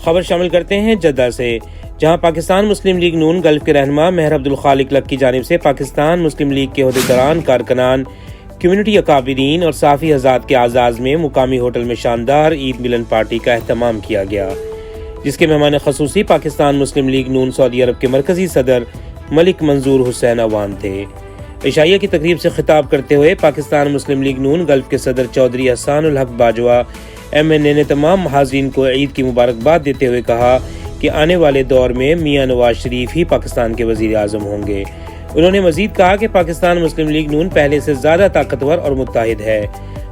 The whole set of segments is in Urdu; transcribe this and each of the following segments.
خبر شامل کرتے ہیں جدہ سے، جہاں پاکستان مسلم لیگ نون گلف کے رہنما مہر عبدالخالق لک کی جانب سے پاکستان مسلم لیگ کے عہدیداران، کارکنان، کمیونٹی اکابرین اور صحافی حضرات کے اعزاز میں مقامی ہوٹل میں شاندار عید ملن پارٹی کا اہتمام کیا گیا، جس کے مہمان خصوصی پاکستان مسلم لیگ نون سعودی عرب کے مرکزی صدر ملک منظور حسین عوان تھے۔ عشائیہ کی تقریب سے خطاب کرتے ہوئے پاکستان مسلم لیگ نون گلف کے صدر چودھری احسان الحق باجوہ MNA نے تمام حاضرین کو عید کی مبارکباد دیتے ہوئے کہا کہ آنے والے دور میں میاں نواز شریف ہی پاکستان کے وزیر اعظم ہوں گے۔ انہوں نے مزید کہا کہ پاکستان مسلم لیگ نون پہلے سے زیادہ طاقتور اور متحد ہے۔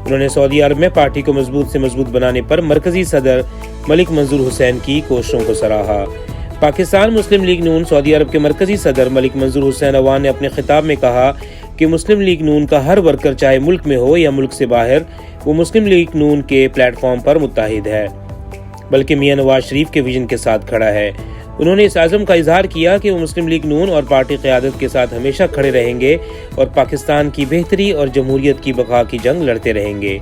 انہوں نے سعودی عرب میں پارٹی کو مضبوط سے مضبوط بنانے پر مرکزی صدر ملک منظور حسین کی کوششوں کو سراہا۔ پاکستان مسلم لیگ نون سعودی عرب کے مرکزی صدر ملک منظور حسین عوان نے اپنے خطاب میں کہا کہ مسلم لیگ نون کا ہر ورکر چاہے ملک میں ہو یا ملک سے باہر، وہ مسلم لیگ نون کے پلیٹ فارم پر متحد ہے، بلکہ میاں نواز شریف کے ویژن کے ساتھ کھڑا ہے۔ انہوں نے اس عزم کا اظہار کیا کہ وہ مسلم لیگ نون اور پارٹی قیادت کے ساتھ ہمیشہ کھڑے رہیں گے اور پاکستان کی بہتری اور جمہوریت کی بقا کی جنگ لڑتے رہیں گے۔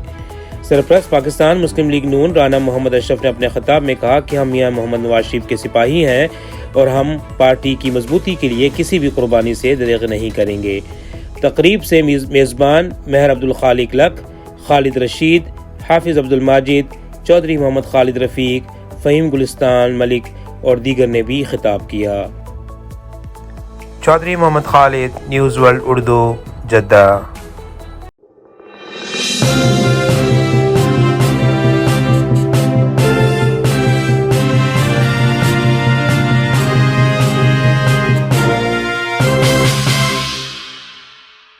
سرپرست پاکستان مسلم لیگ نون رانا محمد اشرف نے اپنے خطاب میں کہا کہ ہم میاں محمد نواز شریف کے سپاہی ہیں اور ہم پارٹی کی مضبوطی کے لیے کسی بھی قربانی سے دریغ نہیں کریں گے۔ تقریب سے میزبان مہر عبدالخالق لک، خالد رشید، حافظ عبدالماجد، چودھری محمد خالد رفیق، فہیم گلستان ملک اور دیگر نے بھی خطاب کیا۔ چودھری محمد خالد، نیوز ورلڈ اردو، جدہ۔